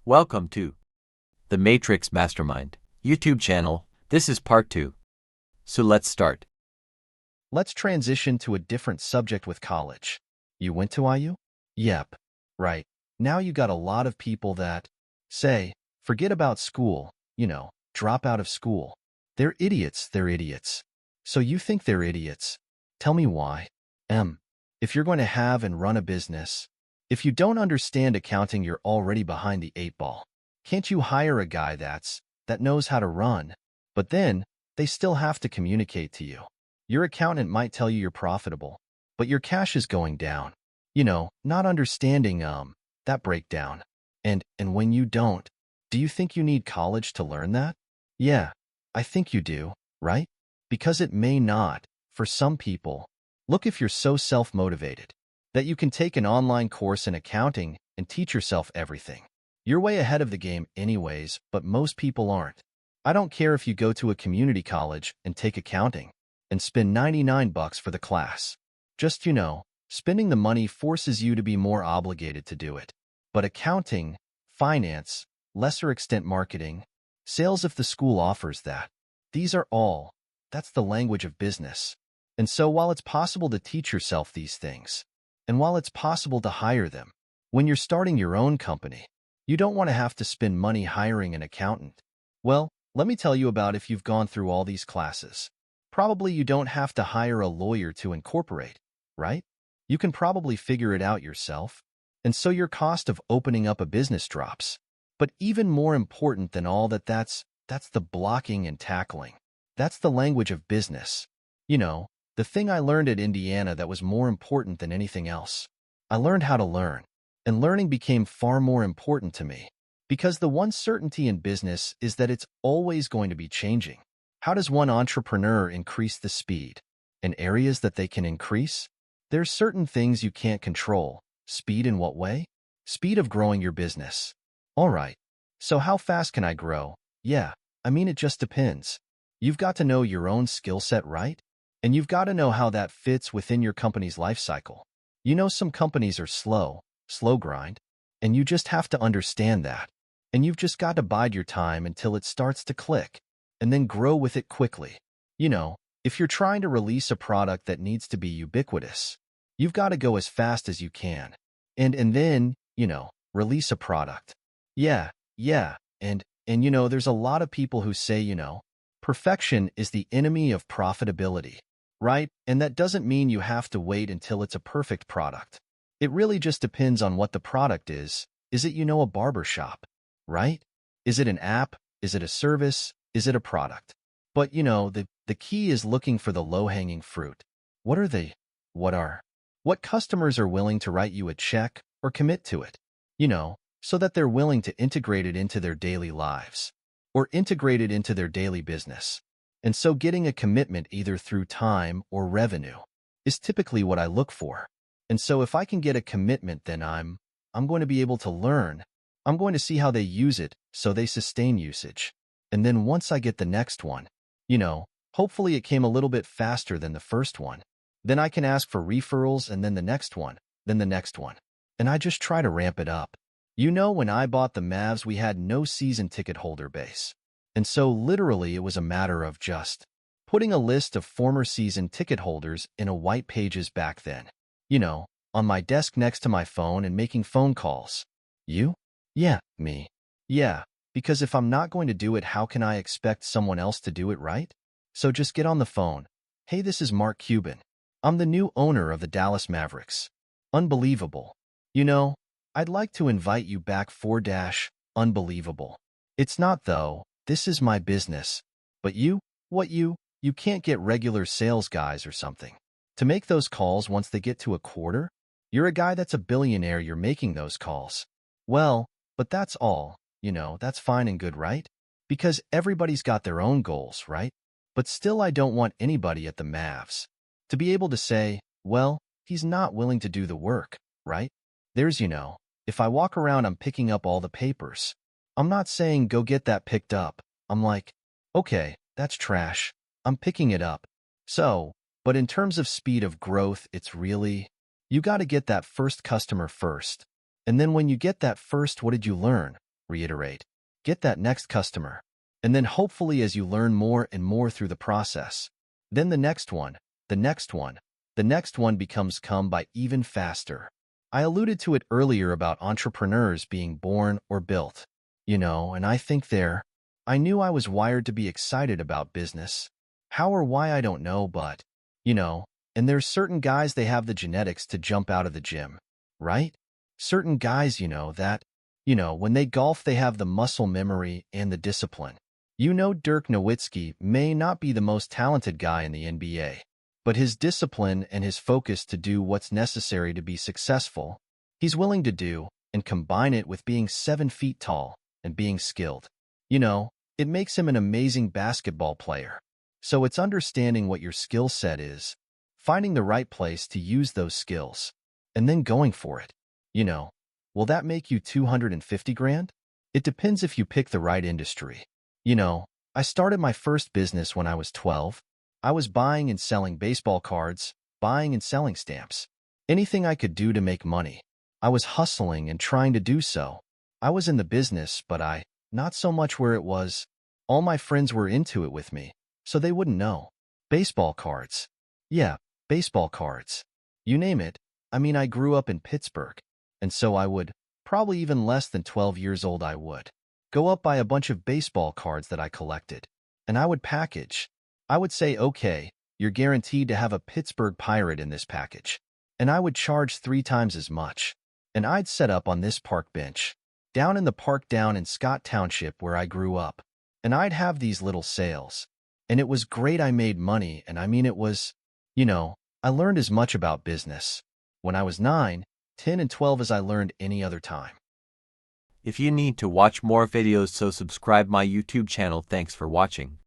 Welcome to the Matrix Mastermind YouTube channel. This is part 2. So let's start. Let's transition to a different subject with college. You went to IU? Yep. Right. Now you got a lot of people that say, forget about school, drop out of school. They're idiots. So you think they're idiots. Tell me why. If you're going to have and run a business, if you don't understand accounting, you're already behind the 8 ball. Can't you hire a guy that knows how to run? But then, they still have to communicate to you. Your accountant might tell you you're profitable, but your cash is going down. Not understanding, that breakdown. And when you don't, do you think you need college to learn that? Yeah, I think you do, right? Because it may not, for some people. Look, if you're so self-motivated that you can take an online course in accounting and teach yourself everything. You're way ahead of the game anyways, but most people aren't. I don't care if you go to a community college and take accounting and spend $99 for the class. Just, spending the money forces you to be more obligated to do it. But accounting, finance, lesser extent marketing, sales, if the school offers that, that's the language of business. And so while it's possible to teach yourself these things, and while it's possible to hire them, when you're starting your own company, you don't want to have to spend money hiring an accountant. Well, let me tell you about if you've gone through all these classes. Probably you don't have to hire a lawyer to incorporate, right? You can probably figure it out yourself. And so your cost of opening up a business drops. But even more important than all that's the blocking and tackling. That's the language of business. The thing I learned at Indiana that was more important than anything else. I learned how to learn. And learning became far more important to me. Because the one certainty in business is that it's always going to be changing. How does one entrepreneur increase the speed? In areas that they can increase? There's certain things you can't control. Speed in what way? Speed of growing your business. All right. So how fast can I grow? Yeah, it just depends. You've got to know your own skill set, right? And you've got to know how that fits within your company's life cycle. Some companies are slow grind, and you just have to understand that. And you've just got to bide your time until it starts to click, and then grow with it quickly. If you're trying to release a product that needs to be ubiquitous, you've got to go as fast as you can. And then, release a product. Yeah. And there's a lot of people who say, perfection is the enemy of profitability. Right? And that doesn't mean you have to wait until it's a perfect product. It really just depends on what the product is. Is it, a barber shop? Right? Is it an app? Is it a service? Is it a product? But, the key is looking for the low-hanging fruit. What are they? What customers are willing to write you a check or commit to it? So that they're willing to integrate it into their daily lives or integrate it into their daily business. And so getting a commitment either through time or revenue is typically what I look for. And so if I can get a commitment, then I'm going to be able to learn. I'm going to see how they use it so they sustain usage. And then once I get the next one, hopefully it came a little bit faster than the first one. Then I can ask for referrals, and then the next one, then the next one. And I just try to ramp it up. When I bought the Mavs, we had no season ticket holder base. And so literally it was a matter of just putting a list of former season ticket holders in a white pages back then, on my desk next to my phone and making phone calls. You? Yeah, me. Yeah, because if I'm not going to do it, how can I expect someone else to do it, right? So just get on the phone. Hey, this is Mark Cuban. I'm the new owner of the Dallas Mavericks. Unbelievable. I'd like to invite you back for unbelievable. It's not though. This is my business. But you can't get regular sales guys or something to make those calls once they get to a quarter? You're a guy that's a billionaire, you're making those calls. Well, but that's all, that's fine and good, right? Because everybody's got their own goals, right? But still, I don't want anybody at the Mavs to be able to say, well, he's not willing to do the work, right? There's, if I walk around, I'm picking up all the papers. I'm not saying go get that picked up. I'm like, okay, that's trash. I'm picking it up. So, but in terms of speed of growth, it's really, you got to get that first customer first. And then when you get that first, what did you learn? reiterate, get that next customer. And then hopefully as you learn more and more through the process, then the next one, the next one, the next one becomes come by even faster. I alluded to it earlier about entrepreneurs being born or built, and I knew I was wired to be excited about business. How or why I don't know, but, and there's certain guys they have the genetics to jump out of the gym, right? Certain guys, when they golf they have the muscle memory and the discipline. Dirk Nowitzki may not be the most talented guy in the NBA, but his discipline and his focus to do what's necessary to be successful, he's willing to do, and combine it with being 7 feet tall and being skilled. It makes him an amazing basketball player. So it's understanding what your skill set is, finding the right place to use those skills, and then going for it. Will that make you 250 grand? It depends if you pick the right industry. I started my first business when I was 12. I was buying and selling baseball cards, buying and selling stamps. Anything I could do to make money. I was hustling and trying to do so. I was in the business, but not so much where it was. All my friends were into it with me, so they wouldn't know. Baseball cards. Yeah, baseball cards. You name it. I grew up in Pittsburgh, and so I would, probably even less than 12 years old I would, go up by a bunch of baseball cards that I collected, and I would package. I would say, okay, you're guaranteed to have a Pittsburgh Pirate in this package, and I would charge 3 times as much. And I'd set up on this park bench, down in the park down in Scott Township where I grew up, and I'd have these little sales. And it was great. I made money, and it was, I learned as much about business when I was 9, 10, and 12 as I learned any other time. If you need to watch more videos, so subscribe my YouTube channel. Thanks for watching.